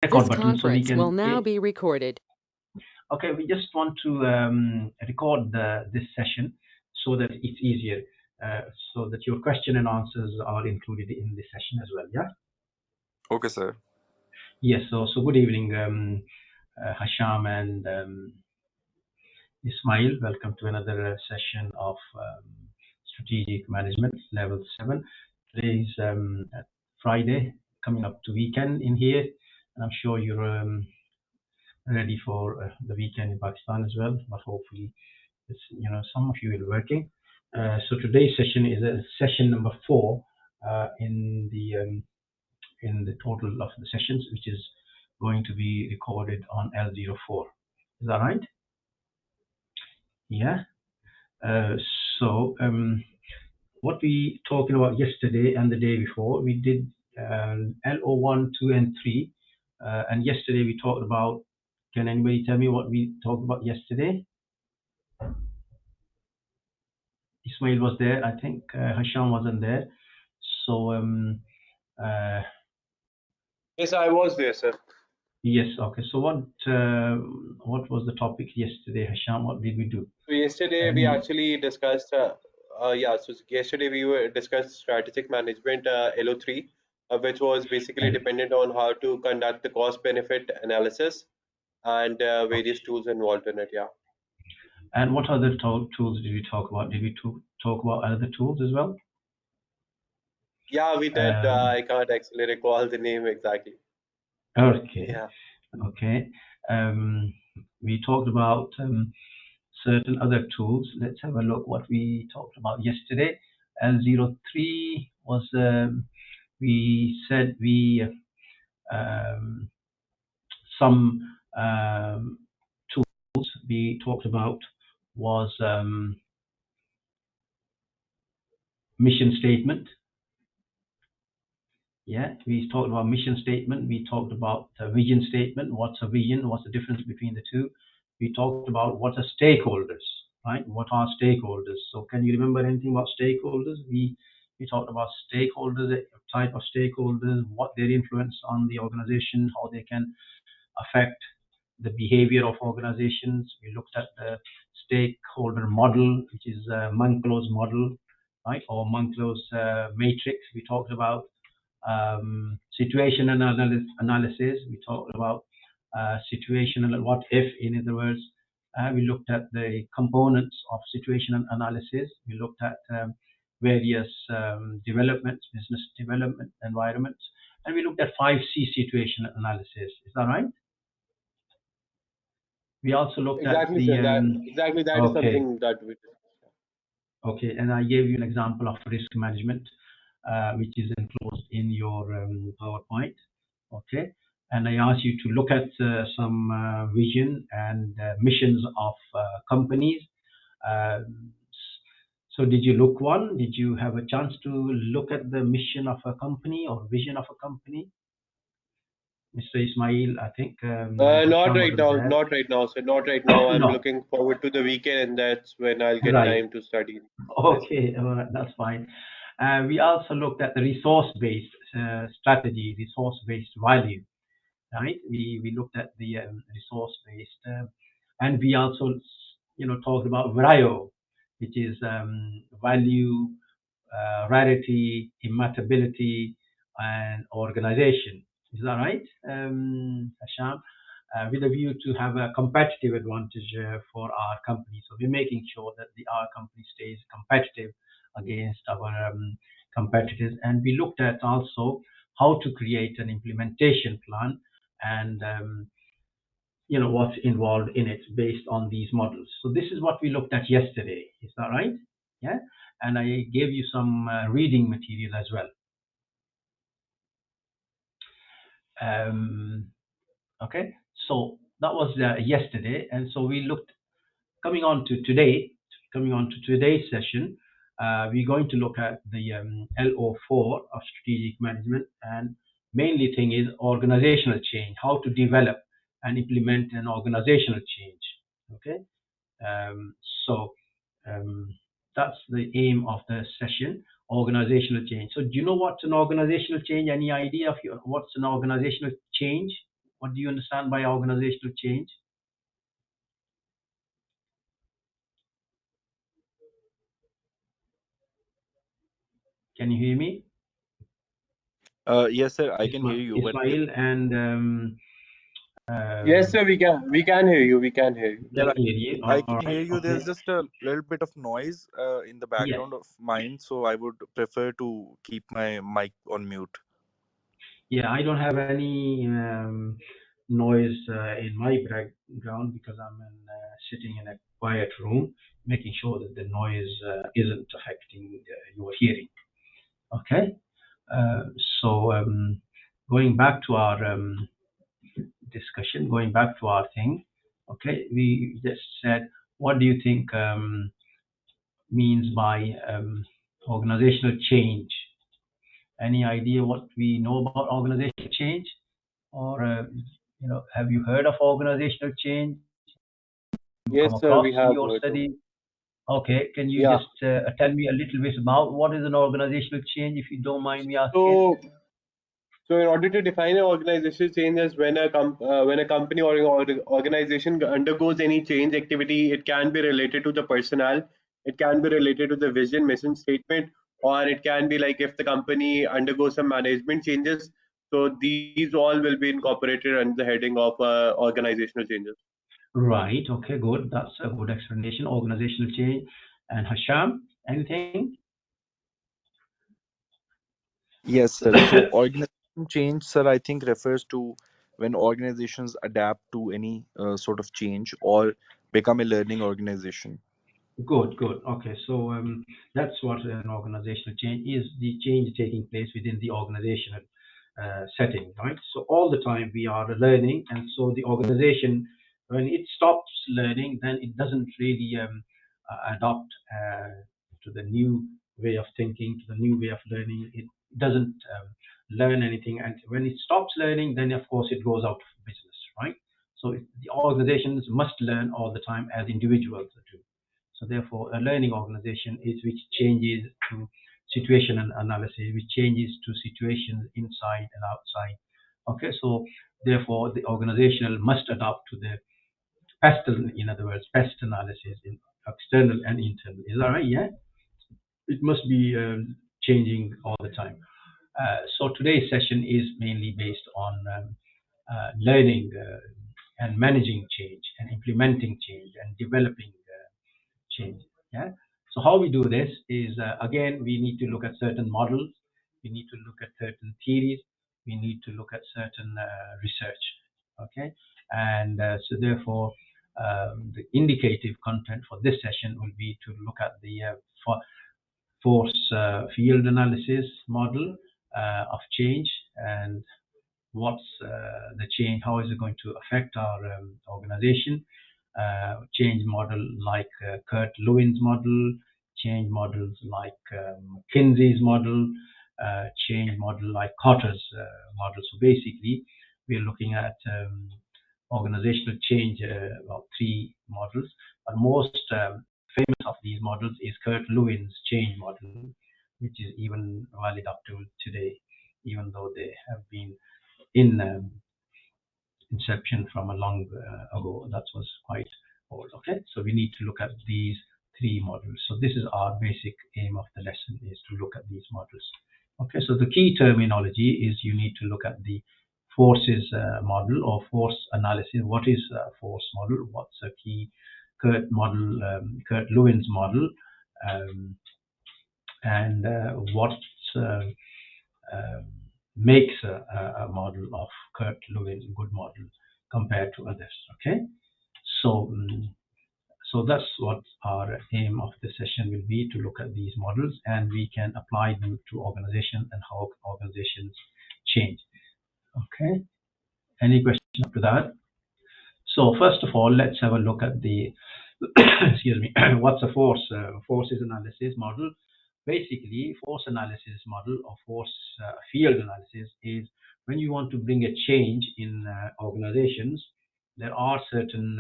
record button so we conference will can. now be recorded. Okay, we just want to record this session so that it's easier, so that your question and answers are included in this session as well. Yeah. Okay, sir. Yes. So good evening, Hasham and Ismail. Welcome to another session of strategic management level 7. Today is Friday, coming up to weekend in here, and I'm sure you're ready for the weekend in Pakistan as well. But hopefully, it's, some of you will be working. So today's session is session number 4 in the total of the sessions, which is going to be recorded on L04. Is that right? Yeah. So what we talking about yesterday and the day before, we did LO1, 2, and 3. And yesterday we talked about, can anybody tell me what we talked about yesterday? Ismail was there, I think. Hasham wasn't there. So, Yes, I was there, sir. yes, okay. So what was the topic yesterday, Hasham? What did we do? So yesterday we actually discussed, yesterday we discussed strategic management LO3, which was basically dependent on how to conduct the cost benefit analysis and various tools involved in it. Yeah. And what other tools did we talk about? Did we talk about other tools as well? Yeah, we did. I can't actually recall the name exactly. Okay. Yeah. Okay. We talked about certain other tools. Let's have a look what we talked about yesterday. L03 was, we said some tools we talked about was mission statement. Yeah, we talked about mission statement. We talked about vision statement. What's a vision? What's the difference between the two? We talked about what are stakeholders, right? What are stakeholders? So can you remember anything about stakeholders? We talked about stakeholders, the type of stakeholders, what their influence on the organization, how they can affect the behavior of organizations. We looked at the stakeholder model, which is Monclow's model, right? Or Monclow's matrix. We talked about situation analysis. We talked about situational what if, in other words. We looked at the components of situational analysis. We looked at various developments, business development environments, and we looked at 5C situational analysis. Is that right? We also looked exactly, at the exactly that is something that we did. Okay, and I gave you an example of risk management, which is enclosed in your PowerPoint. Okay, and I asked you to look at some vision and missions of companies. So did you look one? Did you have a chance to look at the mission of a company or vision of a company? Mr. Ismail, I think. Not right now. Not right now, sir. Not right now. I'm No. looking forward to the weekend, and that's when I'll get Right. time to study. Okay, all right, that's fine. We also looked at the resource-based strategy, resource-based value, right? We looked at the resource-based, and we also, talked about VRIO, which is value, rarity, immutability, and organization. Is that right, Hasham? With a view to have a competitive advantage for our company. So we're making sure that our company stays competitive against our competitors. And we looked at also how to create an implementation plan and what's involved in it based on these models. So this is what we looked at yesterday. Is that right? Yeah. And I gave you some reading material as well. Okay. So that was yesterday, and so we looked. Coming on to today's session, we're going to look at the LO4 of strategic management, and mainly thing is organizational change, how to develop and implement an organizational change. Okay, so that's the aim of the session, organizational change. So do you know what's an organizational change? Any idea of what's an organizational change? What do you understand by organizational change? Can you hear me? Yes, sir, I can hear you, but Ismail and Yes, sir, we can hear you. We can hear you. sir, can hear you. I All can hear right. you. Okay. There's just a little bit of noise in the Yes. background of mine, so I would prefer to keep my mic on mute. Yeah, I don't have any noise in my background because I'm sitting in a quiet room, making sure that the noise isn't affecting your hearing. Okay. Uh, so going back to our discussion, going back to our thing. Okay, we just said, what do you think means by organizational change? Any idea what we know about organizational change? Or, have you heard of organizational change? You come Yes, sir, across we in have your heard of. study? Okay, can you Yeah. just tell me a little bit about what is an organizational change, if you don't mind me asking? So, so in order to define an organizational change as when a company or organization undergoes any change activity, it can be related to the personnel, it can be related to the vision, mission statement, or it can be like if the company undergoes some management changes. So these all will be incorporated under the heading of organizational changes. Right, okay, good. That's a good explanation. Organizational change. And Hasham, anything? Yes, sir. So organization change, sir, I think refers to when organizations adapt to any sort of change or become a learning organization. Good, good. Okay, so that's what an organizational change is, the change taking place within the organizational setting, right? So all the time we are learning, and so the organization, when it stops learning, then it doesn't really adopt to the new way of thinking, to the new way of learning. It doesn't learn anything, and when it stops learning, then of course it goes out of business, right? So the organizations must learn all the time as individuals do. So therefore, a learning organization is which changes to situation and analysis, which changes to situations inside and outside. Okay, so therefore, the organizational must adapt to the pest, in other words, pest analysis in external and internal. Is that right? Yeah, it must be changing all the time. So today's session is mainly based on learning and managing change and implementing change and developing change. Yeah. So how we do this is again we need to look at certain models, we need to look at certain theories, we need to look at certain research. Okay, and so therefore the indicative content for this session will be to look at the force field analysis model of change, and what's the change, how is it going to affect our organization. Change model like Kurt Lewin's model, change models like Kinsey's model, change model like Cotter's model. So basically, we're looking at organizational change, about three models, but most famous of these models is Kurt Lewin's change model, which is even valid up to today, even though they have been in inception from a long ago. That was quite old. Okay, so we need to look at these three models. So this is our basic aim of the lesson, is to look at these models. Okay, so the key terminology is you need to look at the forces model or force analysis. What is a force model? What's a key Kurt model, Kurt Lewin's model, and what uh, uh, makes a model of Kurt Lewin a good model compared to others. Okay, so so that's what our aim of the session will be, to look at these models and we can apply them to organizations and how organizations change. Okay, any question up to that? So first of all, let's have a look at the excuse me, what's a forces analysis model. Basically, force analysis model or force field analysis is when you want to bring a change in organizations. There are certain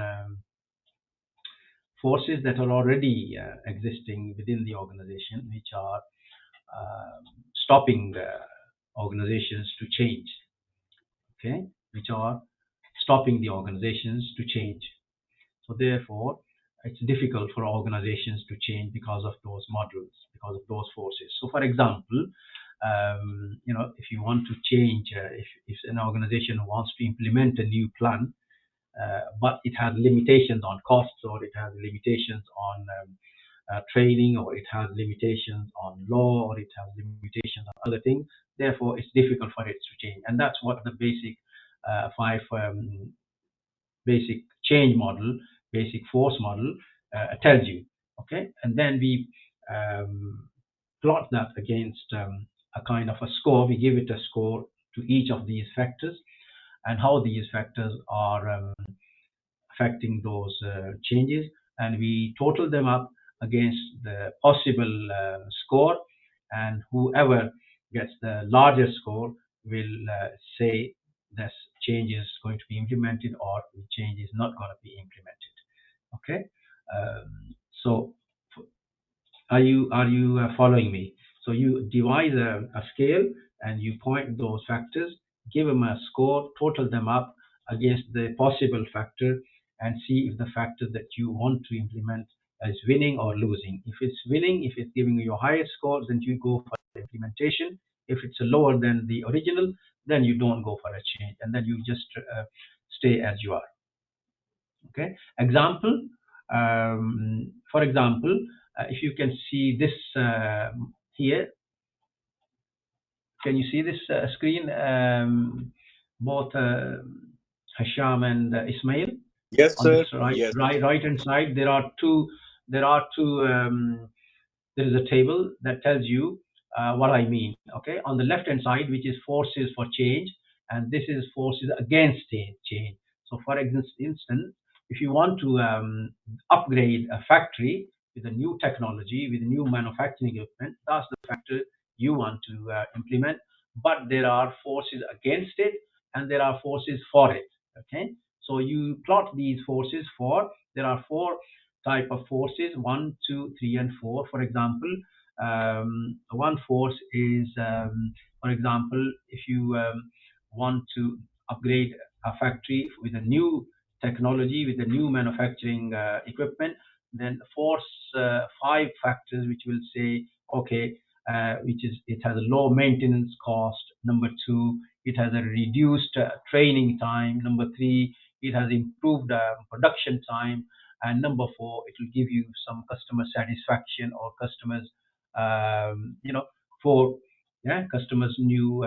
forces that are already existing within the organization, which are stopping organizations to change. Okay, which are stopping the organizations to change. So therefore, it's difficult for organizations to change because of those modules, because of those forces. So for example, if you want to change, if an organization wants to implement a new plan, but it has limitations on costs, or it has limitations on training, or it has limitations on law, or it has limitations on other things. Therefore, it's difficult for it to change, and that's what the basic five basic change model, basic force model tells you. Okay, and then we plot that against a kind of a score. We give it a score to each of these factors, and how these factors are affecting those changes, and we total them up against the possible score, and whoever gets the larger score will say this change is going to be implemented, or the change is not going to be implemented. Okay, so are you following me? So you devise a scale, and you point those factors, give them a score, total them up against the possible factor, and see if the factor that you want to implement is winning or losing. If it's winning, if it's giving you a higher score, then you go for the implementation. If it's lower than the original, then you don't go for a change, and then you just stay as you are. Okay, example. For example, if you can see this here, can you see this screen? Both Hasham and Ismail. Yes, On this sir. Yes. right hand side, there are two. There is a table that tells you what I mean. Okay, on the left hand side, which is forces for change, and this is forces against change. So for instance, if you want to upgrade a factory with a new technology, with new manufacturing equipment, that's the factor you want to implement. But there are forces against it, and there are forces for it. Okay, so you plot these forces for. There are four type of forces: 1, 2, 3, and 4. For example, one force is, for example, if you want to upgrade a factory with a new technology, with a new manufacturing equipment, then force 5 factors, which will say, okay, which is, it has a low maintenance cost. Number 2, it has a reduced training time. Number 3, it has improved production time. And number 4, it will give you some customer satisfaction, or customers, for customers new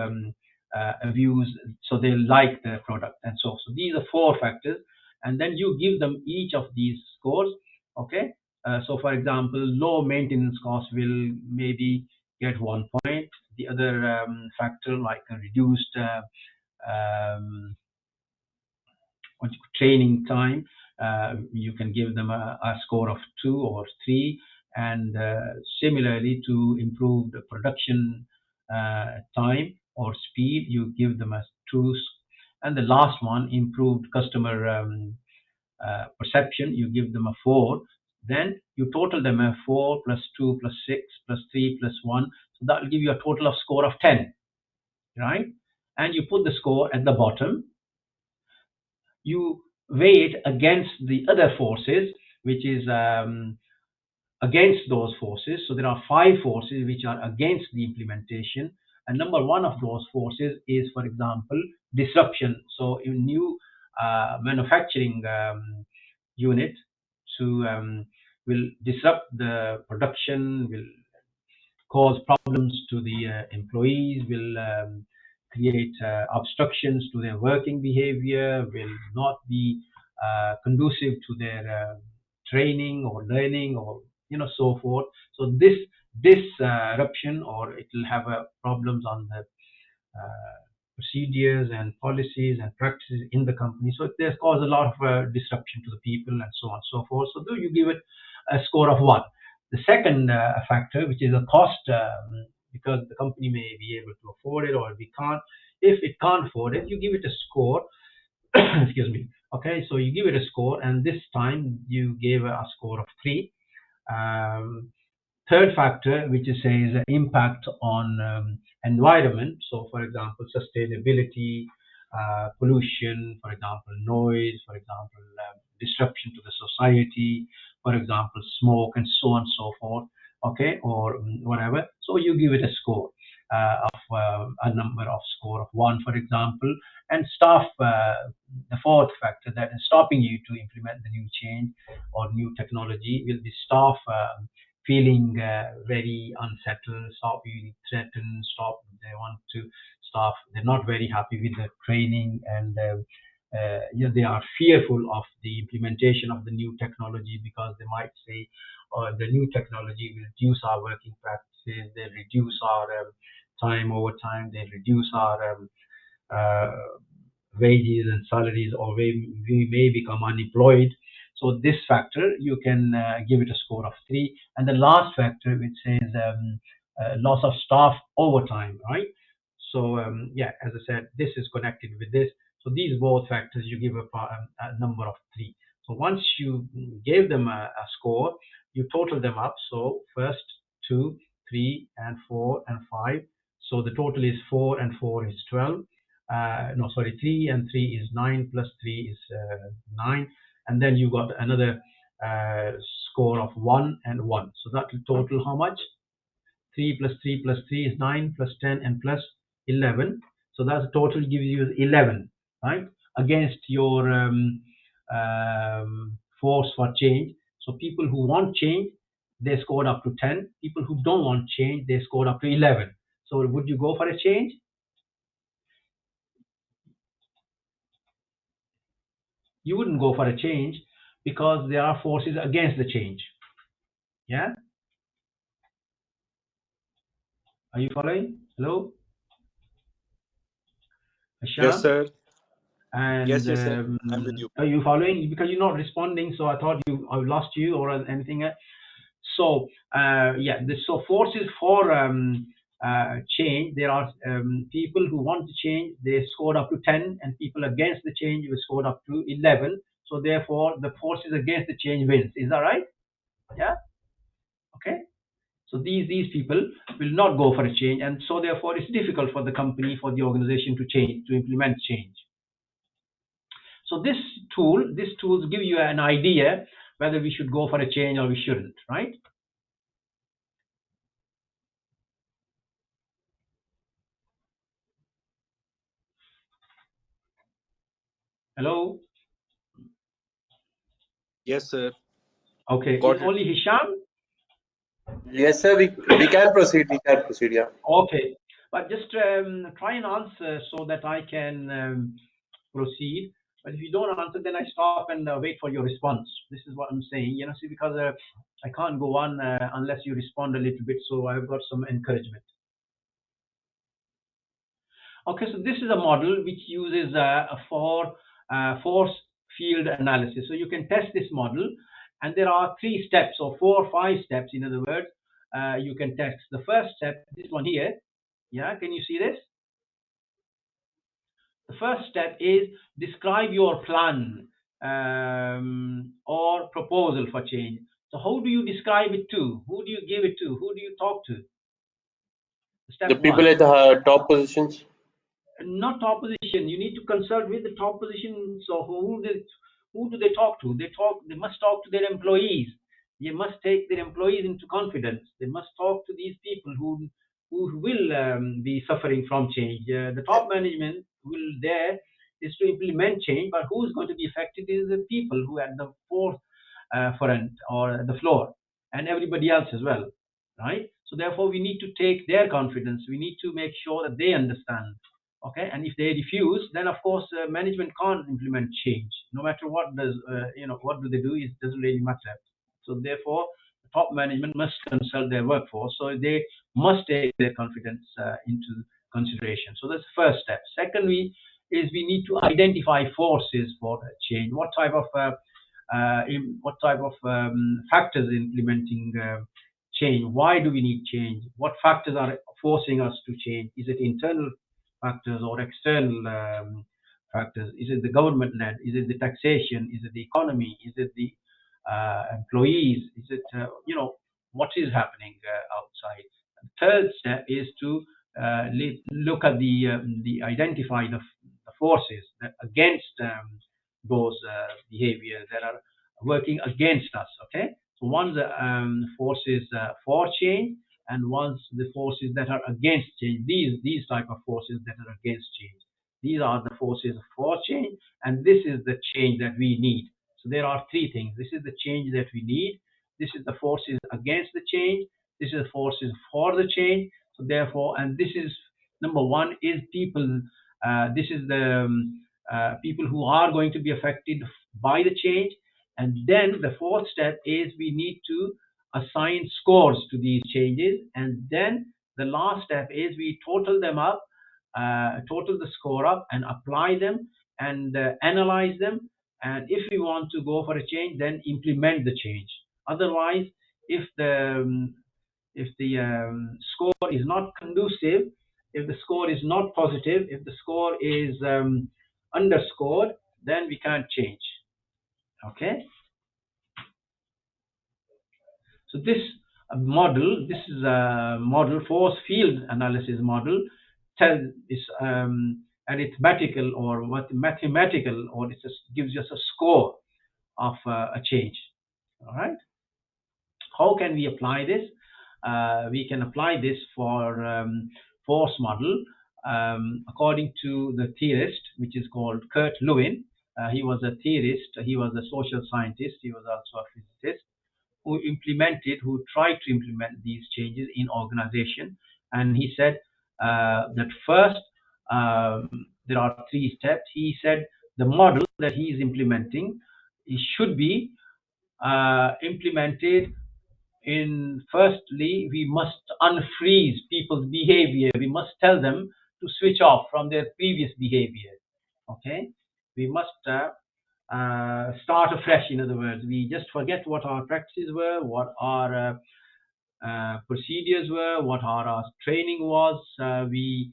views, so they like the product, and so these are 4 factors, and then you give them each of these scores. Okay, so for example, low maintenance cost will maybe get 1 point. The other factor, like a reduced training time, you can give them a score of 2 or 3, and similarly, to improve the production time or speed, you give them a 2, and the last one, improved customer perception, you give them a 4. Then you total them a 4 plus 2 plus 6 plus 3 plus 1, so that will give you a total of score of 10, right? And you put the score at the bottom. You weigh it against the other forces, which is against those forces. So there are 5 forces which are against the implementation, and number 1 of those forces is, for example, disruption. So in new manufacturing unit will disrupt the production, will cause problems to the employees, will create obstructions to their working behavior, will not be conducive to their training or learning, or so forth. So this disruption, or it will have problems on the procedures and policies and practices in the company. So there's caused a lot of disruption to the people, and so on and so forth. So you give it a score of 1. The second factor, which is a cost, because the company may be able to afford it, or if it can't afford it, you give it a score. Excuse me. Okay, so you give it a score, and this time you gave a score of 3. Third factor, which says impact on environment. So, for example, sustainability, pollution, for example, noise, for example, disruption to the society, for example, smoke, and so on and so forth, okay, or whatever. So you give it a score of a number of score of 1, for example, and staff, the fourth factor that is stopping you to implement the new change or new technology will be staff feeling very unsettled, stop feeling threatened, stop, they want to staff, they're not very happy with the training, and they are fearful of the implementation of the new technology because they might say, the new technology will reduce our working practices, they reduce our time over time, they reduce our uh, wages and salaries, or we may become unemployed. So this factor, you can give it a score of 3. And the last factor, which says loss of staff overtime, right? So yeah, as I said, this is connected with this. So these both factors, you give a number of 3. So once you gave them a score, you total them up. So first 2, 3, and 4, and 5. So the total is 4, and 4 is 12. No, sorry, 3 and 3 is 9, plus 3 is 9. And then you got another score of 1 and 1. So that will total how much? 3 plus 3 plus 3 is 9, plus 10 and plus 11. So that's total gives you 11, right? Against your force for change. So people who want change, they scored up to 10. People who don't want change, they scored up to 11. So would you go for a change? You wouldn't go for a change because there are forces against the change. Yeah? Are you following? Hello? Yes, Hisham? sir. And Yes, sir. I'm with you. are you following? Because you're not responding, so I thought I lost you or anything. So yeah, so forces for change. There are people who want to change. They scored up to 10, and people against the change were scored up to 11. So therefore, the forces against the change wins. Is that right? Yeah. Okay. So these people will not go for a change, and so therefore it's difficult for the company, for the organization to change, to implement change. So these tools give you an idea whether we should go for a change or we shouldn't, right? Hello? Yes, sir. Okay, is Got it. only Hisham? Yes, sir. We can proceed. We can proceed. Yeah. Okay, but just try and answer so that I can proceed. But if you don't answer, then I stop and wait for your response. This is what I'm saying. See, because I can't go on unless you respond a little bit. So I've got some encouragement. Okay, so this is a model which uses force field analysis. So you can test this model, and there are 3 steps or 4 or 5 steps. In other words, you can test. The first step, this one here. Yeah, can you see this? The first step is describe your plan or proposal for change. So how do you describe it to? Who do you give it to? Who do you talk to? The Step people 1. at the top positions. Not top position. You need to consult with the top position. So who do they talk to? They must talk to their employees. They must take their employees into confidence. They must talk to these people who will be suffering from change. The top management will there is to implement change, but who's going to be affected is the people who are at the front or the floor, and everybody else as well, right? So therefore, we need to take their confidence. We need to make sure that they understand. Okay, and if they refuse, then of course management can't implement change. No matter what does what do they do, it doesn't really matter. So therefore, the top management must consult their workforce. So they must take their confidence into consideration. So that's the first step. Secondly, is we need to identify forces for change. What type of factors implementing change? Why do we need change? What factors are forcing us to change? Is it internal factors or external factors? Is it the government led? Is it the taxation? Is it the economy? Is it the employees? Is it what is happening outside? The third step is to look at the identify the forces that against those behaviors that are working against us. Okay, so one's forces for change, and one's the forces that are against change. These type of forces that are against change. These are the forces for change, and this is the change that we need. So there are three things. This is the change that we need. This is the forces against the change. This is the forces for the change. So therefore, and this is number one is people. This is the people who are going to be affected by the change. And then the fourth step is we need to assign scores to these changes. And then the last step is we total them up, total the score up and apply them and analyze them. And if we want to go for a change, then implement the change. Otherwise, if the score is not conducive, if the score is not positive, if the score is underscored, then we can't change. Okay. So this model, this is a model, force field analysis model, is arithmetical or mathematical, or it just gives us a score of a change. All right. How can we apply this? We can apply this for force model according to the theorist, which is called Kurt Lewin. He was a theorist. He was a social scientist. He was also a physicist who tried to implement these changes in organization. And he said that first, there are three steps. He said the model that he is implementing, it should be implemented in, firstly, we must unfreeze people's behavior. We must tell them to switch off from their previous behavior. Okay, we must start afresh. In other words, we just forget what our practices were, what our procedures were, what our training was. We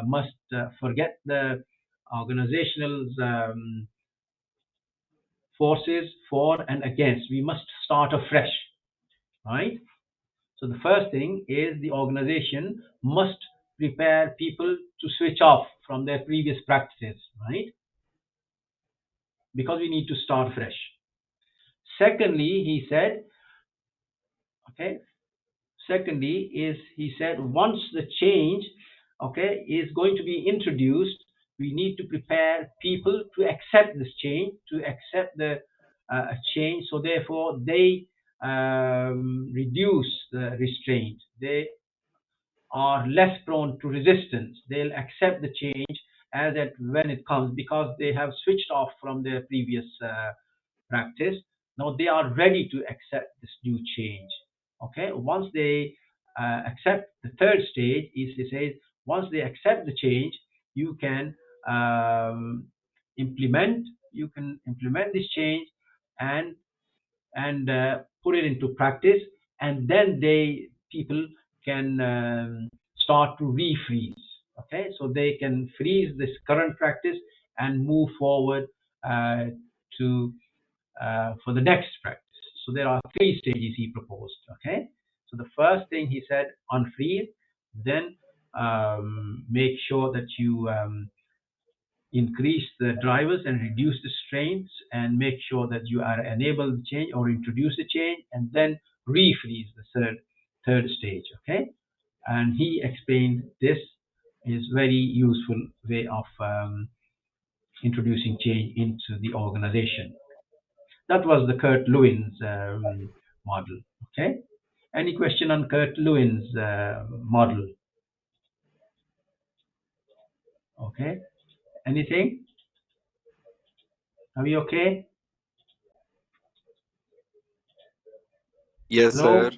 must forget the organizational forces for and against. We must start afresh, right? So the first thing is the organization must prepare people to switch off from their previous practices, right? Because we need to start fresh. Secondly, he said, okay, secondly is he said once the change, okay, is going to be introduced, we need to prepare people to accept this change, to accept the change. So therefore, they reduce the restraint. They are less prone to resistance. They'll accept the change as it when it comes because they have switched off from their previous practice. Now they are ready to accept this new change. Okay, once they accept, the third stage is to say once they accept the change, you can implement this change and put it into practice, and then people can start to refreeze. Okay, so they can freeze this current practice and move forward to for the next practice. So there are three stages he proposed. Okay, so the first thing he said, unfreeze, then make sure that you increase the drivers and reduce the strains, and make sure that you are enable the change or introduce the change, and then refreeze the third stage. Okay, and he explained this is very useful way of introducing change into the organization. That was the Kurt Lewin's model. Okay, any question on Kurt Lewin's model? Okay, anything? Are we okay? Yes, Hello? sir.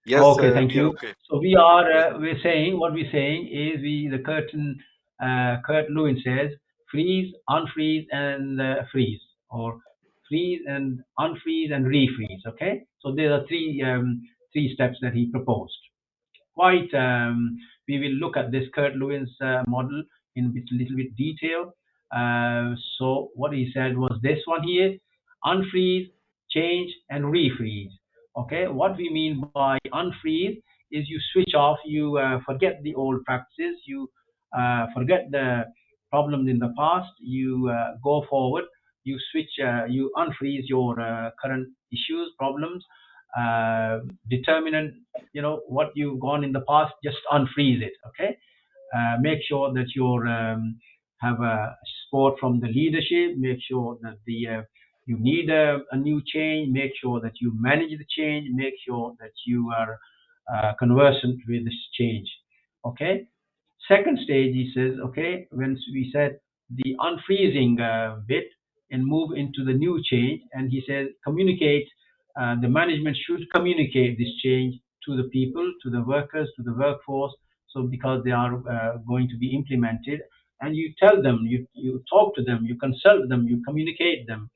Yes, Okay, sir. thank We are you. okay. So we are we're saying what we're saying is the Kurt Lewin says freeze, unfreeze, and freeze, or freeze and unfreeze and refreeze. Okay, so there are three steps that he proposed. Quite we will look at this Kurt Lewin's model in a little bit detail. So what he said was this one here: unfreeze, change, and refreeze. Okay, what we mean by unfreeze is you switch off, you forget the old practices, you forget the problems in the past, you go forward, you switch, you unfreeze your current issues, problems, determinant, what you've gone in the past, just unfreeze it, okay? Make sure that you have support from the leadership. Make sure that you need a new change. Make sure that you manage the change. Make sure that you are conversant with this change. Okay. Second stage, he says, okay, when we said the unfreezing bit and move into the new change, and he says communicate. The management should communicate this change to the people, to the workers, to the workforce, so because they are going to be implemented, and you tell them, you talk to them, you consult them, you communicate them,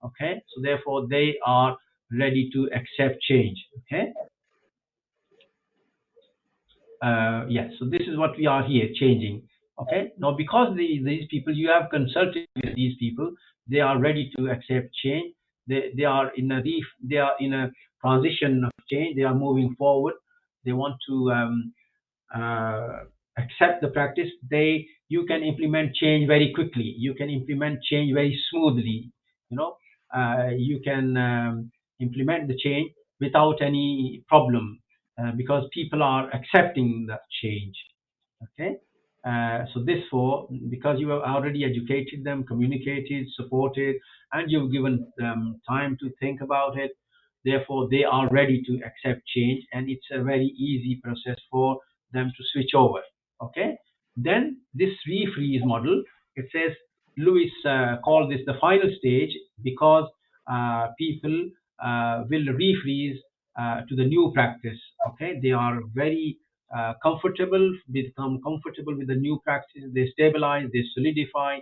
okay? So therefore they are ready to accept change, okay? Yes, so this is what we are here changing, okay? Now because these people, you have consulted with these people, they are ready to accept change. They are in a transition of change. They are moving forward. They want to accept the practice. You can implement change very quickly. You can implement change very smoothly. You can implement the change without any problem because people are accepting that change. Okay. So this because you have already educated them, communicated, supported, and you've given them time to think about it. Therefore, they are ready to accept change, and it's a very easy process for them to switch over. Okay. Then this refreeze model, it says Lewis called this the final stage because people will refreeze to the new practice. Okay, they are very become comfortable with the new practice. They stabilize, they solidify,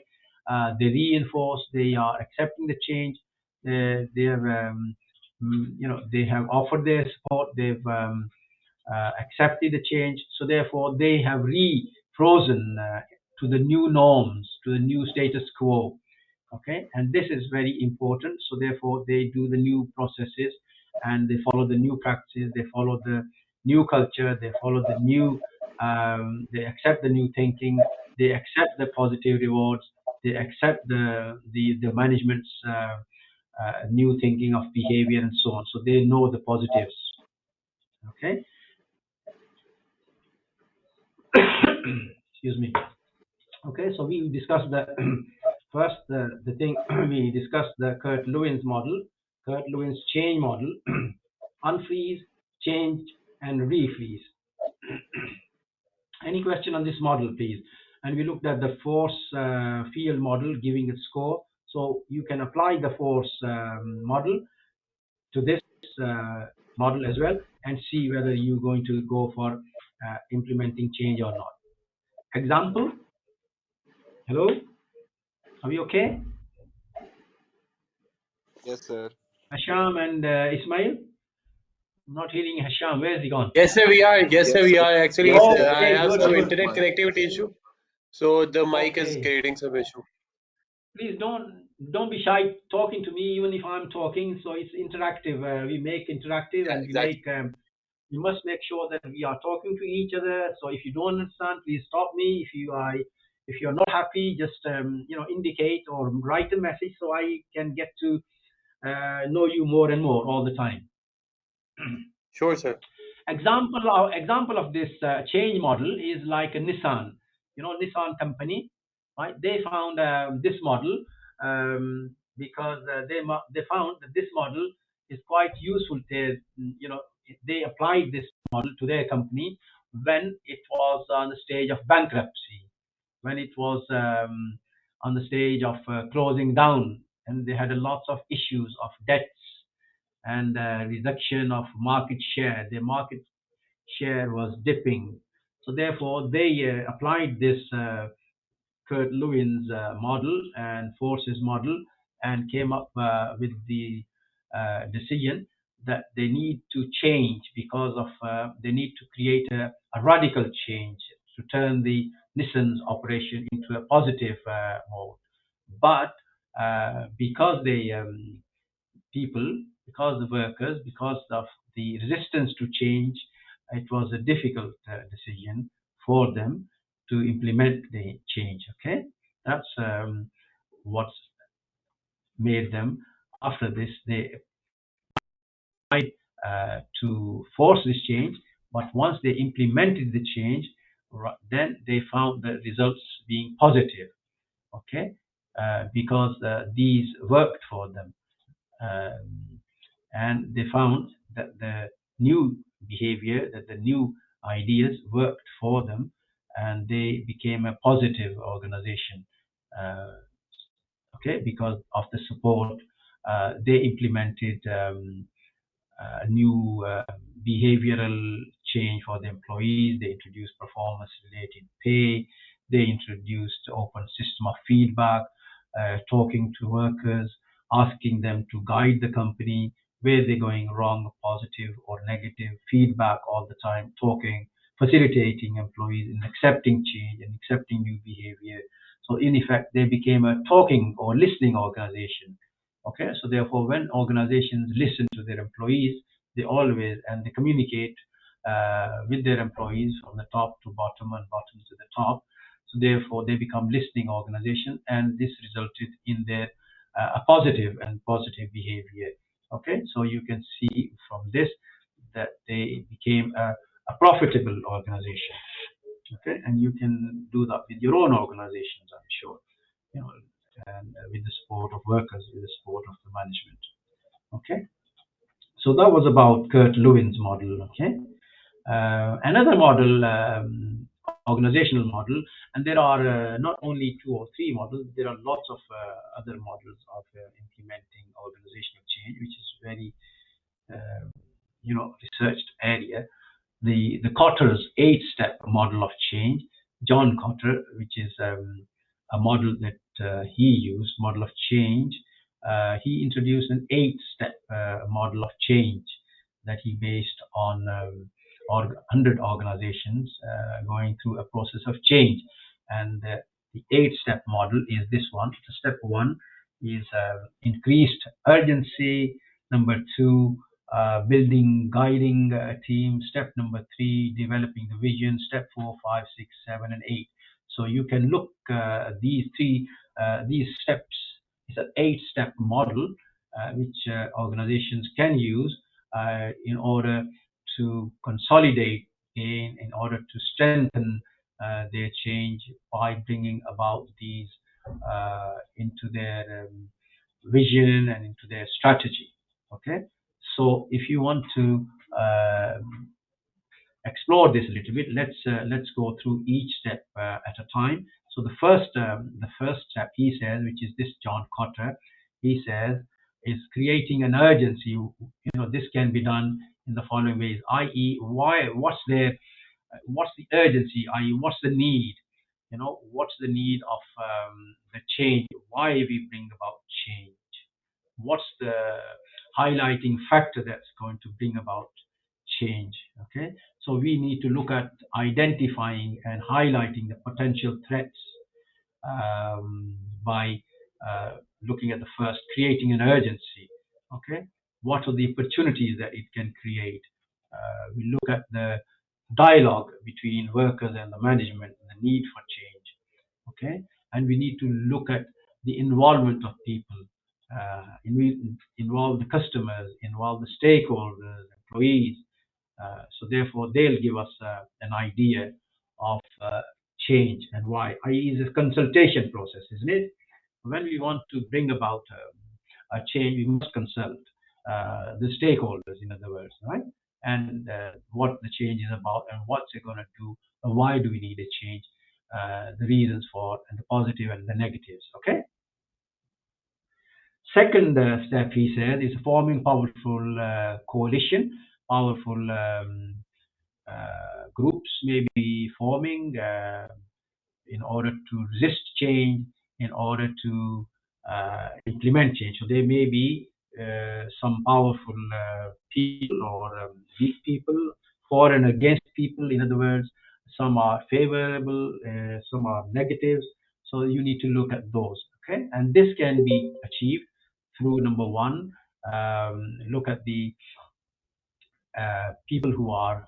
they reinforce. They are accepting the change. They have, they have offered their support. They've accepted the change. So therefore, they have frozen to the new norms, to the new status quo. Okay, and this is very important. So therefore, they do the new processes and they follow the new practices. They follow the new culture. They follow the new. They accept the new thinking. They accept the positive rewards. They accept the management's new thinking of behavior and so on. So they know the positives. Okay. Excuse me. Okay, so we discussed the first the thing we discussed the Kurt Lewin's model, Kurt Lewin's change model, unfreeze, change, and refreeze. Any question on this model, please? And we looked at the force field model, giving a score. So you can apply the force model to this model as well, and see whether you're going to go for implementing change or not. Example. Hello, are we okay? Yes, sir. Hasham and Ismail? I'm not hearing Hasham. Where is he gone? Yes, sir, we are. Yes, sir, Yes, we sir. are. Actually, Yes, sir. I Okay, have good, some Unmute good. internet mic. connectivity issue, so the mic is Okay. creating some issue. Please don't be shy talking to me, even if I'm talking. So it's interactive. We make interactive, Yeah, and we exactly. make. We must make sure that we are talking to each other. So if you don't understand, please stop me. If you're not happy, just indicate or write a message so I can get to know you more and more all the time. Sure, sir. Example of this change model is like a Nissan. Nissan company, right? They found this model because they found that this model is quite useful. They applied this model to their company when it was on the stage of bankruptcy, when it was on the stage of closing down, and they had a lots of issues of debts and reduction of market share. Their market share was dipping. So therefore, they applied this Kurt Lewin's model and forces model and came up with the decision that they need to change because of they need to create a radical change to turn the Nissan's operation into a positive mode. But because they because the workers, because of the resistance to change, it was a difficult decision for them to implement the change. Okay, That's what's made them. After this, they tried to force this change, but once they implemented the change, then they found the results being positive. Okay, because these worked for them, and they found that the new behavior, that the new ideas worked for them, and they became a positive organization. Uh, okay, because of the support, they implemented new behavioral change for the employees. They introduced performance-related pay. They introduced open system of feedback, talking to workers, asking them to guide the company where they're going wrong, positive or negative feedback all the time, talking, facilitating employees in accepting change and accepting new behavior. So in effect, they became a talking or listening organization. Okay, so therefore, when organizations listen to their employees, they always and they communicate with their employees from the top to bottom and bottom to the top. So therefore, they become listening organization, and this resulted in their a positive and positive behavior. Okay, so you can see from this that they became a profitable organization. Okay, and you can do that with your own organizations, I'm sure, you know, and with the support of workers, with the support of the management. Okay, so that was about Kurt Lewin's model. Okay, another model, organizational model, and there are not only two or three models, there are lots of other models of implementing organizational change, which is very, researched area. The Cotter's 8-step model of change, John Cotter, which is a model that he used, model of change. He introduced an 8-step model of change that he based on 100 organizations going through a process of change. And the 8-step model is this one. So step 1 is increased urgency. Number 2, guiding a team. Step number 3, developing the vision. Step 4, 5, 6, 7, and 8. So you can look these steps. It's an 8-step model which organizations can use in order to consolidate in order to strengthen their change by bringing about these into their vision and into their strategy. Okay, so if you want to explore this a little bit, let's go through each step at a time. So the first step, he says, which is this John Cotter, he says, is creating an urgency. This can be done in the following ways, i.e., what's the urgency, i.e., what's the need? What's the need of the change? Why we bring about change? What's the highlighting factor that's going to bring about change? Okay, so we need to look at identifying and highlighting the potential threats by looking at the first, creating an urgency. Okay, what are the opportunities that it can create? We look at the dialogue between workers and the management and the need for change. Okay, and we need to look at the involvement of people. Involve the customers, involve the stakeholders, employees. So therefore, they'll give us an idea of change and why. I.e., is a consultation process, isn't it? When we want to bring about a change, we must consult the stakeholders, in other words, right? And what the change is about and what's it going to do, and why do we need a change, the reasons for, and the positive and the negatives, okay? Second step, he said, is forming powerful coalition, powerful groups may be forming in order to resist change, in order to implement change. So there may be some powerful people or weak people, for and against people. In other words, some are favorable, some are negatives. So you need to look at those. Okay, and this can be achieved through number one, look at the people who are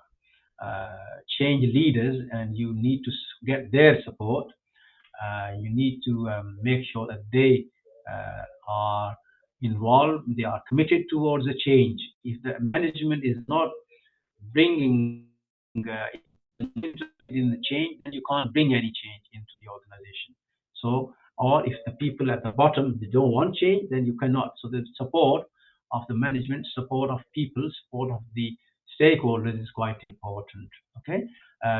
change leaders, and you need to get their support. You need to make sure that they are involved, they are committed towards a change. If the management is not bringing in the change, then you can't bring any change into the organization. So, or if the people at the bottom they don't want change, then you cannot. So the support of the management, support of people, support of the stakeholders is quite important. Okay,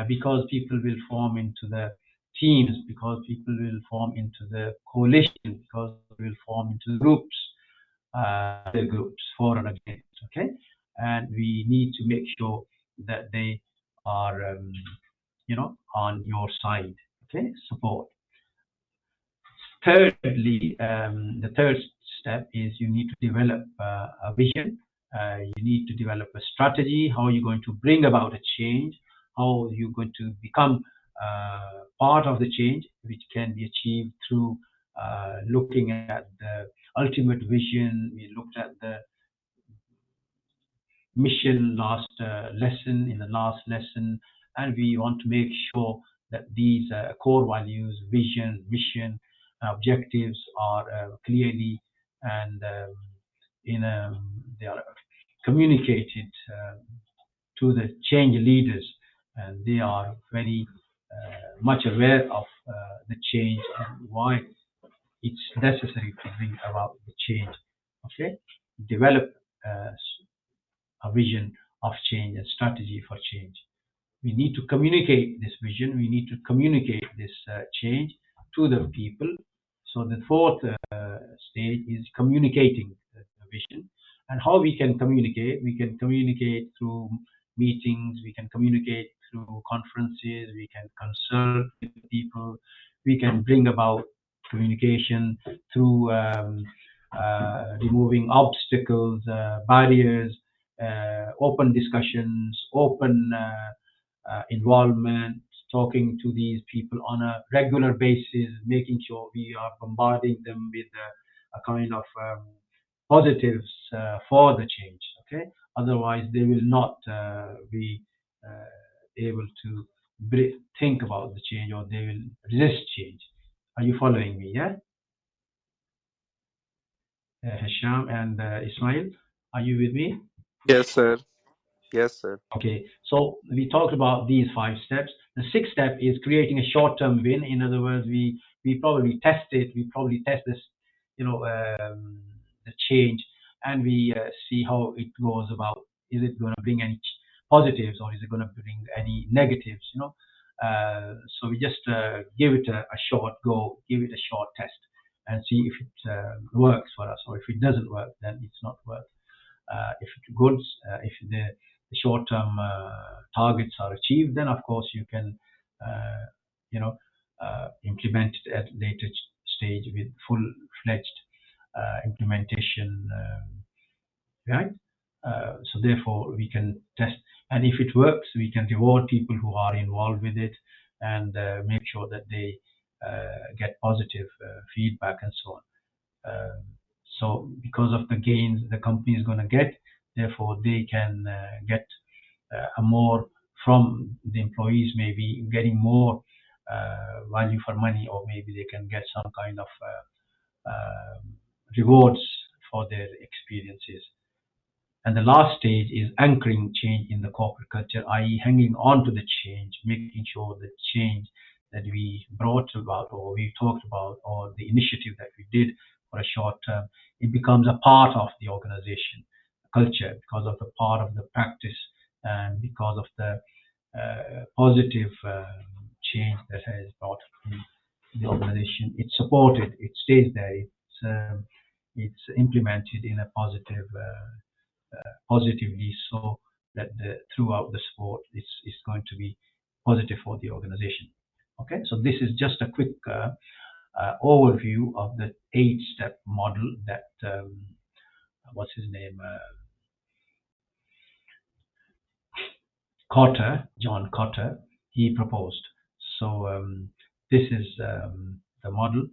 because people will form into the teams, because people will form into the coalition, because they will form into groups, the groups for and against. Okay, and we need to make sure that they are, on your side. Okay, support. Thirdly, the third step is you need to develop a vision. You need to develop a strategy. How are you going to bring about a change? How are you going to become part of the change, which can be achieved through looking at the ultimate vision. We looked at the mission in the last lesson, and we want to make sure that these core values, vision, mission, objectives are clearly and they are communicated to the change leaders, and they are very much aware of the change and why it's necessary to bring about the change. Okay, develop a vision of change and strategy for change. We need to communicate this vision. We need to communicate this change to the people. So the fourth stage is communicating the vision. And how we can communicate? We can communicate through meetings. We can communicate through conferences. We can consult with people. We can bring about communication through removing obstacles, barriers, open discussions, open involvement, talking to these people on a regular basis, making sure we are bombarding them with a kind of positives for the change. Okay, otherwise they will not be able to think about the change, or they will resist change. Are you following me? Yeah, Hisham and Ismail, are you with me? Yes, sir. Yes, sir. Okay, so we talked about these 5 steps. The 6th step is creating a short-term win. In other words, we probably test it. We probably test this, the change, and we see how it goes about. Is it going to bring any positives, or is it going to bring any negatives? So we just give it a short go, give it a short test, and see if it works for us, or if it doesn't work, then it's not worth. If it's good, if the short-term targets are achieved, then of course you can, implement it at later stage with full-fledged implementation, right? So therefore we can test, and if it works, we can reward people who are involved with it, and make sure that they get positive feedback and so on. So because of the gains the company is going to get, therefore they can get a more from the employees, maybe getting more value for money, or maybe they can get some kind of rewards for their experiences. And the last stage is anchoring change in the corporate culture, i.e. hanging on to the change, making sure the change that we brought about, or we talked about, or the initiative that we did for a short term, it becomes a part of the organization culture, because of the part of the practice, and because of the positive change that has brought in the organization. It's supported, it stays there, it's implemented in a positively, so that throughout the support it's going to be positive for the organization. Okay, so this is just a quick overview of the 8-step model that what's his name, John Cotter, he proposed. So this is the model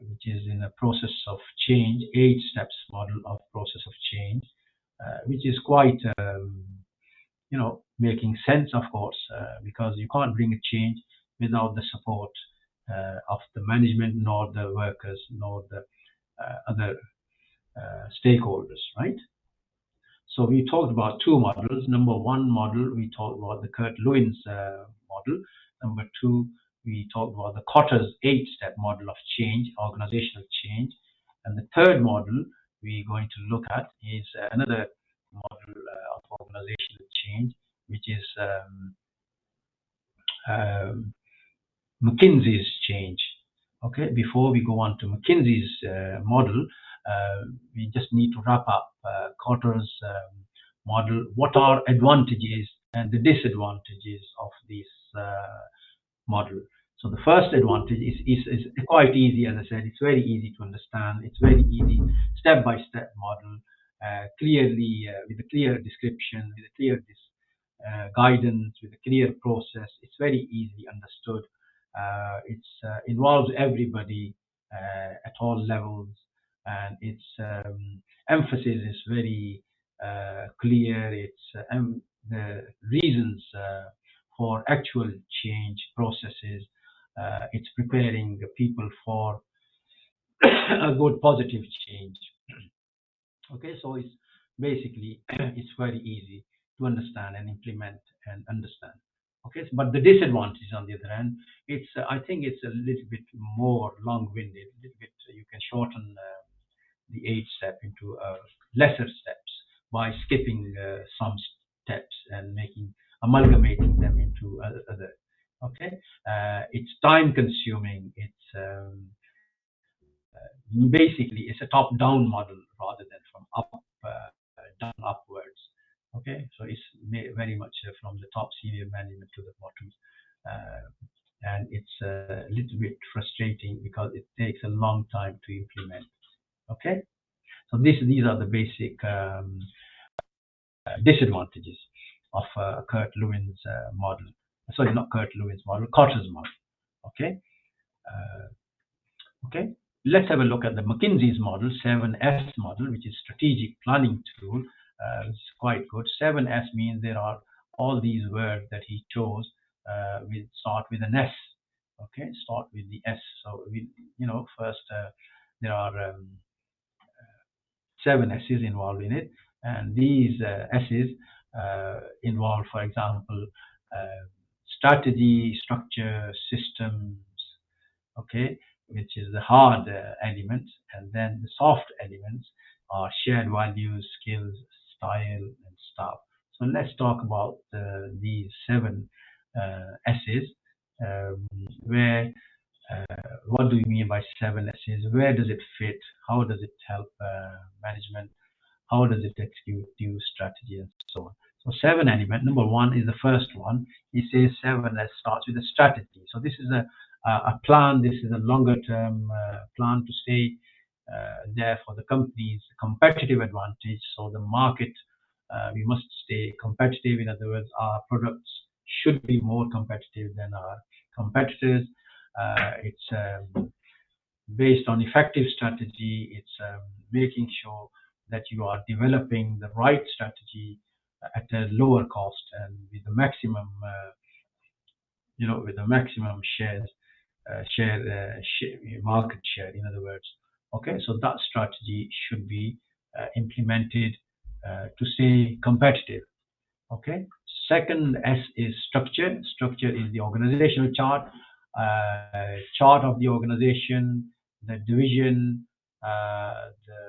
which is in a process of change, 8 steps model of process of change, which is quite making sense, of course, because you can't bring a change without the support of the management, nor the workers, nor the other stakeholders, right? So we talked about two models. Number one model, we talked about the Kurt-Lewin's model. Number two, we talked about the Kotter's 8-step model of change, organizational change. And the third model we're going to look at is another model of organizational change, which is McKinsey's change. Okay, before we go on to McKinsey's model, we just need to wrap up Kotter's model. What are advantages and the disadvantages of this model? So the first advantage is quite easy, as I said. It's very easy to understand. It's very easy, step-by-step model, clearly with a clear description, with a clear guidance, with a clear process. It's very easily understood. It involves everybody at all levels, and its emphasis is very clear. It's the reasons for actual change processes. It's preparing the people for a good positive change. Okay, so it's basically it's very easy to understand and implement and understand. Okay, but the disadvantage on the other hand, it's I think it's a little bit more long-winded. A little bit you can shorten the 8 step into lesser steps by skipping some steps and amalgamating them into other. Okay, it's time-consuming. It's basically it's a top-down model rather than from down upwards. Okay, so it's very much from the top senior management to the bottom, and it's a little bit frustrating because it takes a long time to implement. Okay, so these are the basic disadvantages of Kurt-Lewin's model. Sorry, not Kurt-Lewin's model, Kotter's model. Okay. Okay, let's have a look at the McKinsey's model, 7S model, which is strategic planning tool. It's quite good. 7S means there are all these words that he chose. We start with an S. Okay, start with the S. So first there are 7 S's involved in it, and these S's involve, for example, strategy, structure, systems. Okay, which is the hard elements, and then the soft elements are shared values, skills, style, and stuff. So let's talk about these 7 S's. Where what do we mean by 7 S's? Where does it fit? How does it help management? How does it execute new strategy, and so on? So 7 element. Number 1 is the first one. He says 7S starts with a strategy. So this is a plan. This is a longer term plan to stay there for the company's competitive advantage. So the market, we must stay competitive. In other words, our products should be more competitive than our competitors. It's based on effective strategy. It's making sure that you are developing the right strategy at a lower cost and with the maximum, with the maximum market share. In other words, okay. So that strategy should be implemented to stay competitive. Okay. Second S is structure. Structure is the organizational chart of the organization, the division, the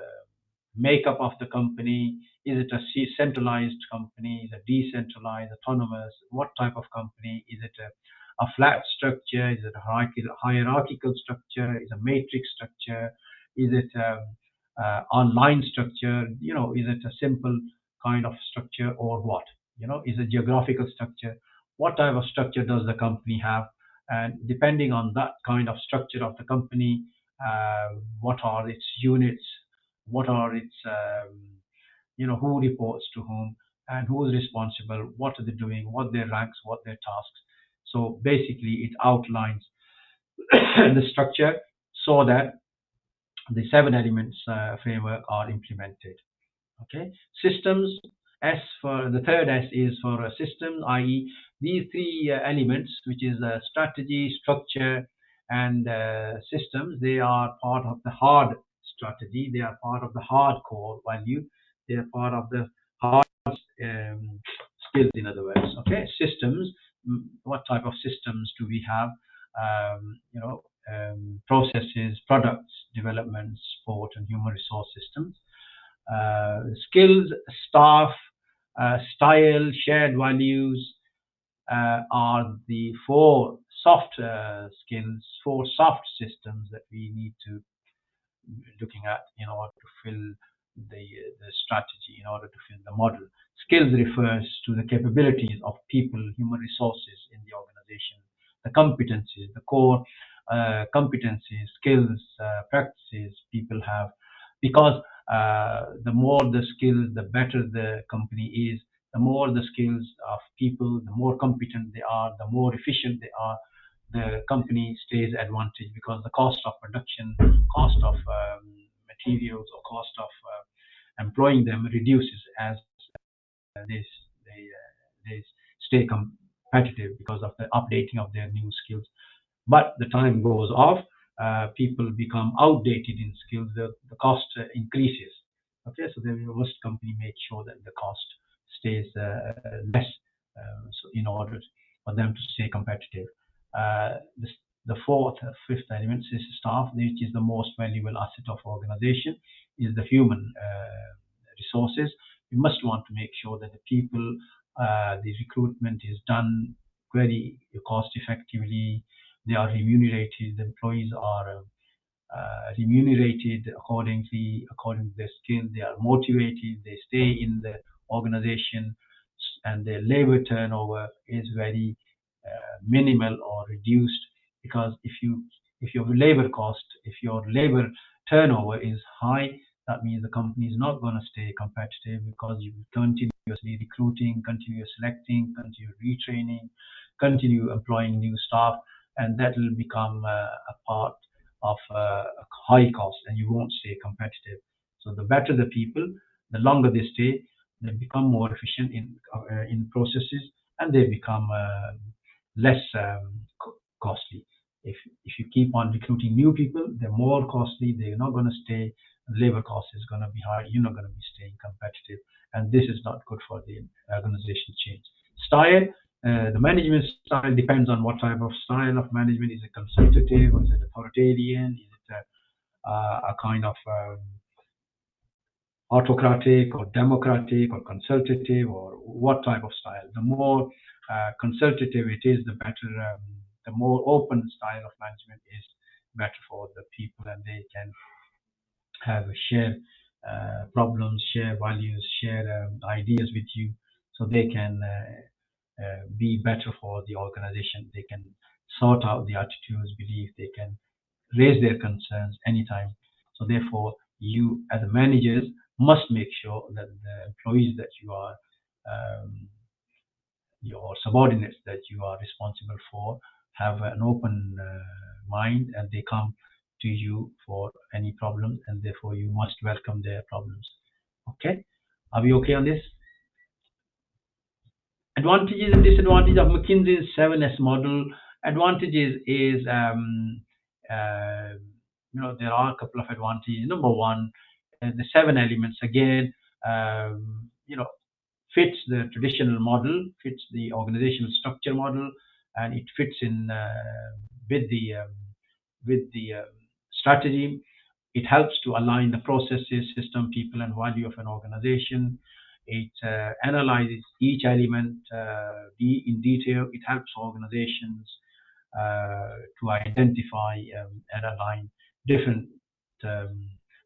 makeup of the company. Is it a centralized company? Is it decentralized, autonomous? What type of company? Is it a flat structure? Is it a hierarchical structure? Is it a matrix structure? Is it online structure? Is it a simple kind of structure, or what? Is it geographical structure? What type of structure does the company have? And depending on that kind of structure of the company, what are its units? What are its, who reports to whom and who is responsible? What are they doing? What their ranks? What their tasks? So basically, it outlines the structure so that the 7 elements framework are implemented. Okay, systems. The third S is for a system, i.e., these 3 elements, which is strategy, structure, and systems, they are part of the hard strategy. They are part of the hardcore value. They are part of the hard skills, in other words. Okay, systems. What type of systems do we have? Processes, products, development, support, and human resource systems. Skills, staff, style, shared values are the four soft skills, four soft systems that we need to looking at in order to fill the strategy, in order to fill the model. Skills refers to the capabilities of people, human resources in the organization, the competencies, the core competencies, skills, practices people have, because the more the skills, the better the company is. The more the skills of people, the more competent they are, the more efficient they are, the company stays advantaged, because the cost of production, cost of materials, or cost of employing them reduces as they stay competitive because of the updating of their new skills. But the time goes off, people become outdated in skills, the cost increases. Okay, so then most company make sure that the cost stays less, so in order for them to stay competitive. The fourth, fifth element is staff, which is the most valuable asset of organization, is the human resources. You must want to make sure that the people, the recruitment is done very cost effectively. They are remunerated. The employees are remunerated accordingly, according to their skill. They are motivated. They stay in the organization, and their labor turnover is very minimal or reduced. Because if your labor cost, if your labor turnover is high, that means the company is not going to stay competitive, because you will continuously recruiting, continue selecting, continue retraining, continue employing new staff, and that will become a part of a high cost, and you won't stay competitive. So the better the people, the longer they stay, they become more efficient in processes, and they become less costly. If you keep on recruiting new people, they're more costly. They're not going to stay. Labor cost is going to be high. You're not going to be staying competitive, and this is not good for the organization change. Style. The management style depends on what type of style of management. Is it consultative, or is it authoritarian? Is it a kind of autocratic or democratic or consultative, or what type of style? The more consultative it is, the better. The more open style of management is better for the people, and they can have share problems, share values, share ideas with you, so they can be better for the organization. They can sort out the attitudes, beliefs. They can raise their concerns anytime. So therefore, you as managers must make sure that the employees that you are, your subordinates that you are responsible for, have an open mind, and they come to you for any problems, and therefore you must welcome their problems. Okay, are we okay on this? Advantages and disadvantages of McKinsey's 7S model. Advantages is, there are a couple of advantages. Number one, the 7 elements again, fits the traditional model, fits the organizational structure model, and it fits in with the strategy. It helps to align the processes, system, people, and value of an organization. It analyzes each element in detail. It helps organizations to identify and align different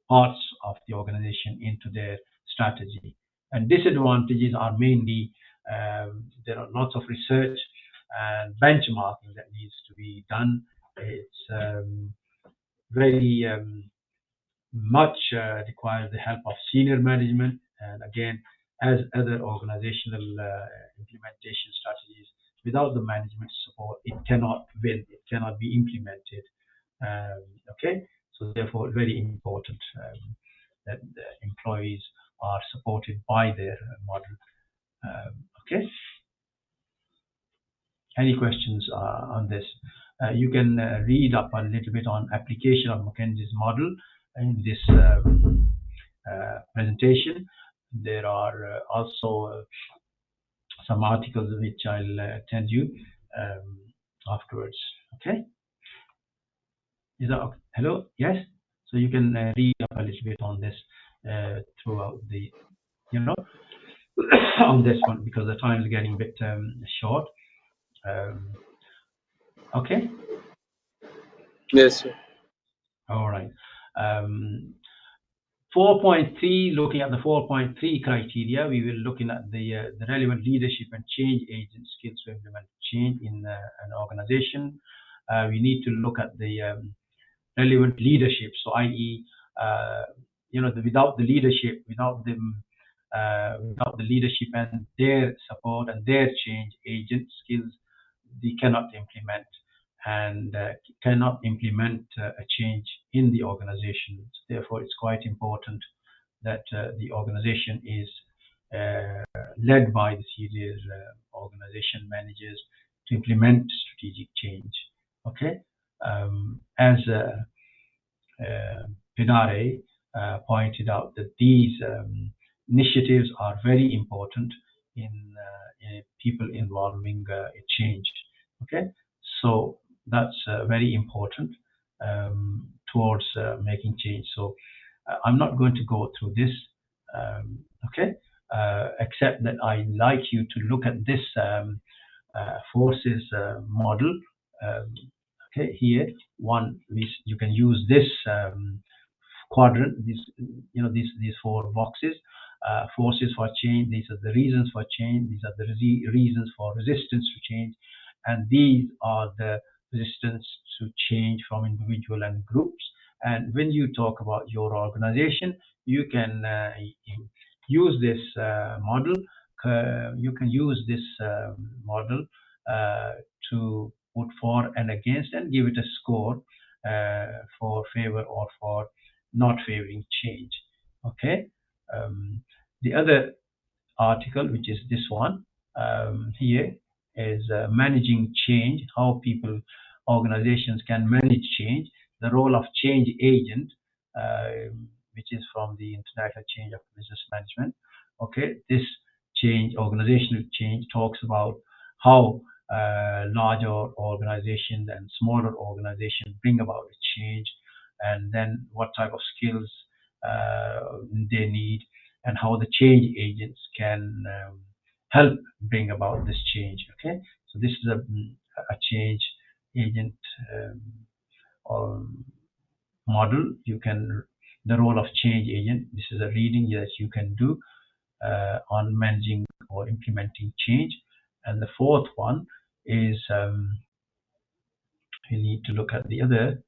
parts of the organization into their strategy. And disadvantages are mainly there are lots of research and benchmarking that needs to be done. It's very much requires the help of senior management, and again, as other organizational implementation strategies, without the management support, it cannot win, it cannot be implemented. Okay, so therefore, very important that the employees are supported by their model. Okay, any questions on this? You can read up a little bit on application of Mackenzie's model in this presentation. There are also some articles which I'll send you afterwards. Okay? Is that okay? Hello? Yes? So you can read up a little bit on this throughout the, on this one, because the time is getting a bit short. Okay? Yes, sir. All right. 4.3, looking at the 4.3 criteria, we will looking at the relevant leadership and change agent skills to implement change in an organization. We need to look at the relevant leadership. So, i.e., without the leadership, without the leadership and their support and their change agent skills, they cannot implement a change in the organization. Therefore, it's quite important that the organization is led by the senior organization managers to implement strategic change. Okay, as Pinare pointed out, that these initiatives are very important in people involving a change. Okay, so that's very important towards making change. So I'm not going to go through this, okay, except that I like you to look at this forces model. Okay, here you can use this quadrant, these four boxes. Forces for change, these are the reasons for change, these are the reasons for resistance to change, and these are the resistance to change from individual and groups. And when you talk about your organization, you can use this model. You can use this model to put for and against and give it a score for favor or for not favoring change. Okay. The other article, which is this one here, is managing change, how organizations can manage change, the role of change agent, which is from the International Change of Business Management. Okay, this organizational change, talks about how larger organizations and smaller organizations bring about a change, and then what type of skills they need, and how the change agents can help bring about this change. Okay, so this is a change agent model. The role of change agent. This is a reading that you can do on managing or implementing change. And the fourth one is we need to look at the other.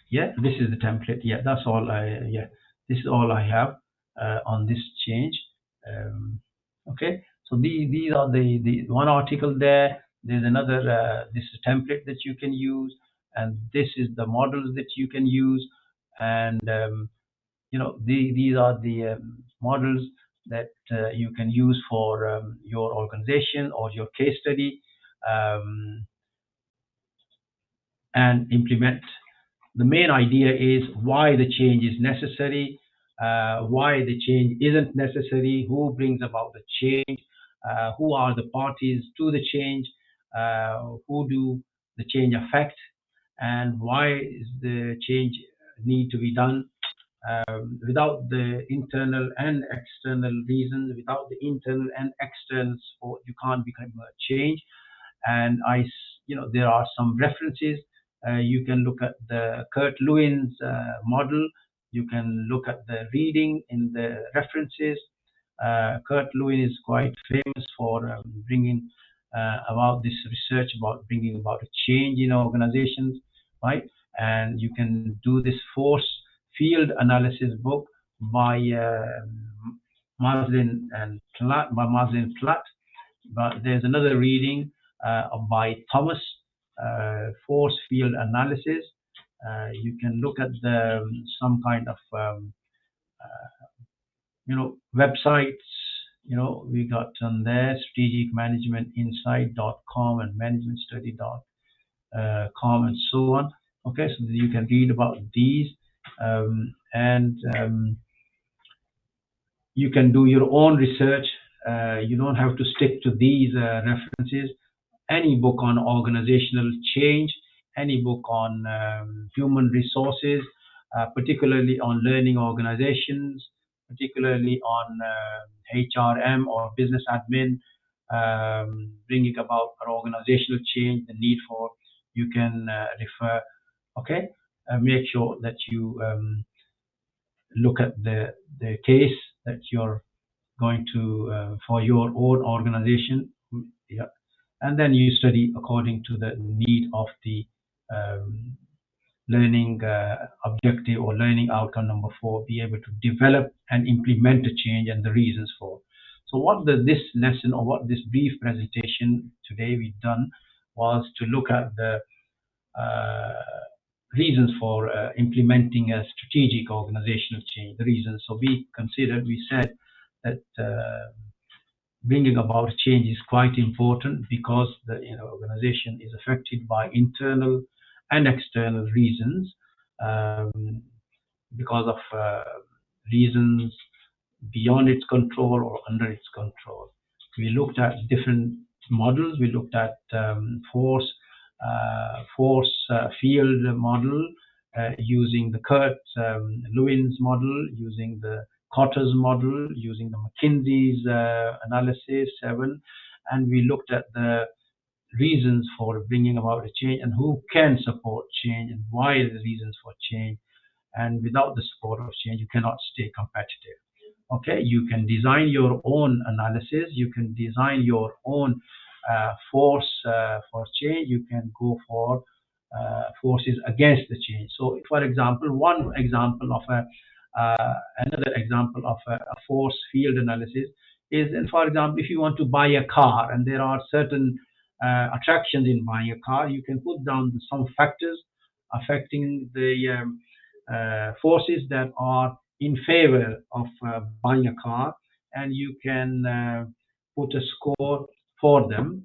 Yeah, this is the template. Yeah, that's all this is all I have on this change. Okay, so these are the one article there. There's another, this is a template that you can use, and this is the models that you can use. And these are the models that you can use for your organization or your case study, and implement. The main idea is why the change is necessary, why the change isn't necessary, who brings about the change, who are the parties to the change, who do the change affect, and why is the change need to be done. Without the internal and external reasons, without the internal and external support, you can't become a change. And there are some references. You can look at the Kurt Lewin's model. You can look at the reading in the references. Kurt Lewin is quite famous for bringing about this research about bringing about a change in organizations, right? And you can do this force field analysis book by Maslin Platt. But there's another reading by Thomas, force field analysis. You can look at some kind of websites. we got on there strategicmanagementinsight.com and managementstudy.com and so on. Okay, so you can read about these, and you can do your own research. You don't have to stick to these references. Any book on organizational change, any book on human resources, particularly on learning organizations, particularly on HRM or business admin, bringing about an organizational change, the need for, you can refer. Okay, make sure that you look at the case that you're going to for your own organization. Yeah, and then you study according to the need of the um, learning objective or learning outcome number 4, be able to develop and implement a change and the reasons for. So what this lesson or what this brief presentation today we've done was to look at the reasons for implementing a strategic organizational change, the reasons. So we said that bringing about change is quite important because the organization is affected by internal and external reasons, because of reasons beyond its control or under its control. We looked at different models. We looked at force field model, using the Lewin's model, using the Cotter's model, using the McKinsey's analysis 7, and we looked at the reasons for bringing about a change and who can support change and why the reasons for change. And without the support of change, you cannot stay competitive. Okay, you can design your own analysis, you can design your own force for change, you can go for forces against the change. So, for example, one example of another example of a force field analysis is, for example, if you want to buy a car and there are certain attractions in buying a car, you can put down some factors affecting the forces that are in favor of buying a car, and you can put a score for them,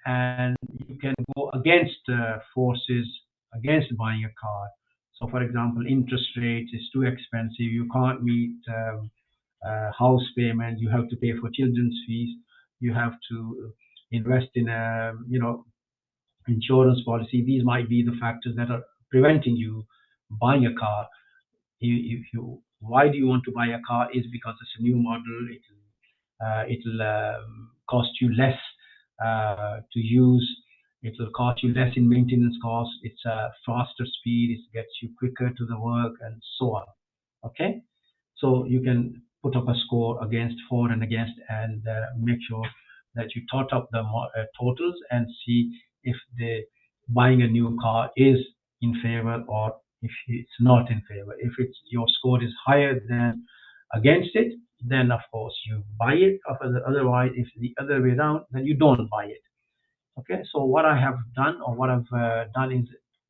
and you can go against forces against buying a car. So, for example, interest rates is too expensive, you can't meet house payment, you have to pay for children's fees, you have to invest in a insurance policy. These might be the factors that are preventing you buying a car. Why do you want to buy a car? Is because it's a new model. It'll cost you less to use. It will cost you less in maintenance costs. It's a faster speed. It gets you quicker to the work, and so on. Okay, so you can put up a score against, for and against, and make sure that you tot up the totals and see if the buying a new car is in favor or if it's not in favor. If your score is higher than against it, then of course you buy it. Otherwise, if the other way around, then you don't buy it. Okay, so what I have done, or what I've done, is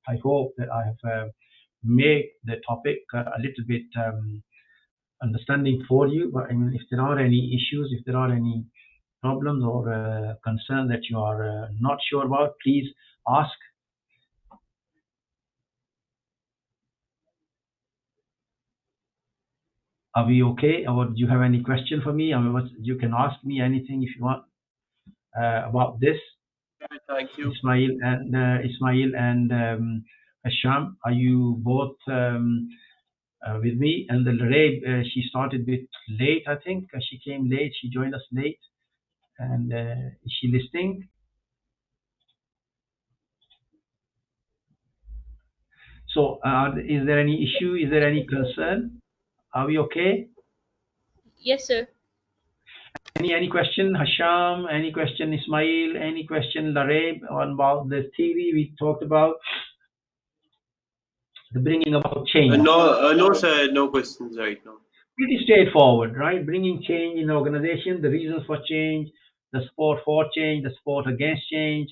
I hope that I have made the topic a little bit understanding for you. But I mean, if there are any issues, if there are any problems or concerns that you are not sure about, please ask. Are we okay? Or do you have any question for me? I mean, you can ask me anything if you want about this. Thank you. Ismail and Hasham, are you both with me? And the Larabe, she started a bit late, I think. She came late. She joined us late. And is she listening? So, is there any issue? Is there any concern? Are we okay? Yes, sir. Any question, Hasham? Any question, Ismail? Any question, Larabe, about the theory we talked about? The bringing about change. No, sir, no questions right now. Pretty straightforward, right? Bringing change in the organization, the reasons for change, the support for change, the support against change,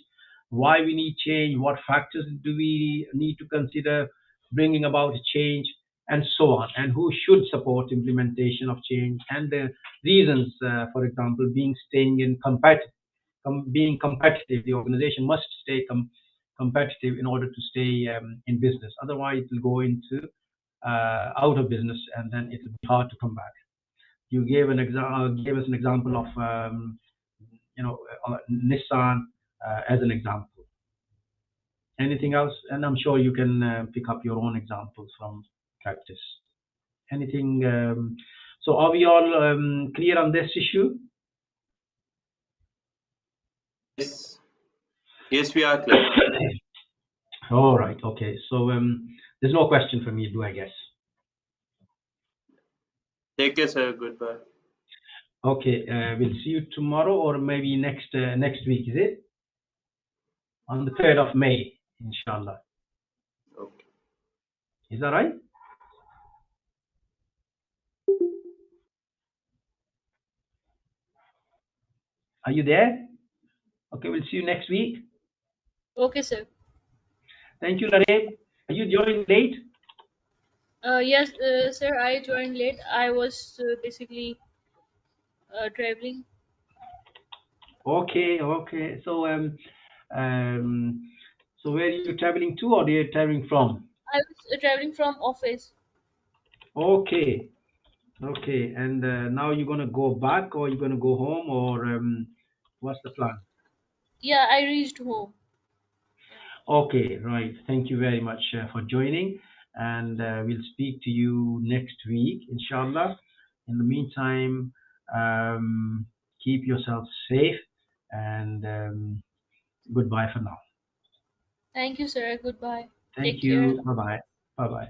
why we need change, what factors do we need to consider bringing about a change, and so on, and who should support implementation of change, and the reasons, for example, being competitive. The organization must stay competitive in order to stay in business. Otherwise, it will go into out of business, and then it will be hard to come back. You gave us an example of Nissan as an example. Anything else? And I'm sure you can pick up your own examples from practice. Anything? So are we all clear on this issue? Yes. Yes, we are clear. All right. Okay. So there's no question for me, do I guess? Take care, sir. Goodbye. Okay. We'll see you tomorrow, or maybe next week. Is it on the 3rd of May, inshallah? Okay. Is that right? Are you there? Okay. We'll see you next week. Okay, sir. Thank you, Larry. Are you joining late? Yes, sir. I joined late. I was basically traveling. Okay. Okay. So so where are you traveling to, or are you traveling from? I was traveling from office. Okay. Okay. And now you're gonna go back, or you're gonna go home, or what's the plan? Yeah, I reached home. Okay, right. Thank you very much for joining, and we'll speak to you next week, inshallah. In the meantime, keep yourself safe, and goodbye for now. Thank you, sir. Goodbye. Thank Take care. you. Bye bye. Bye bye.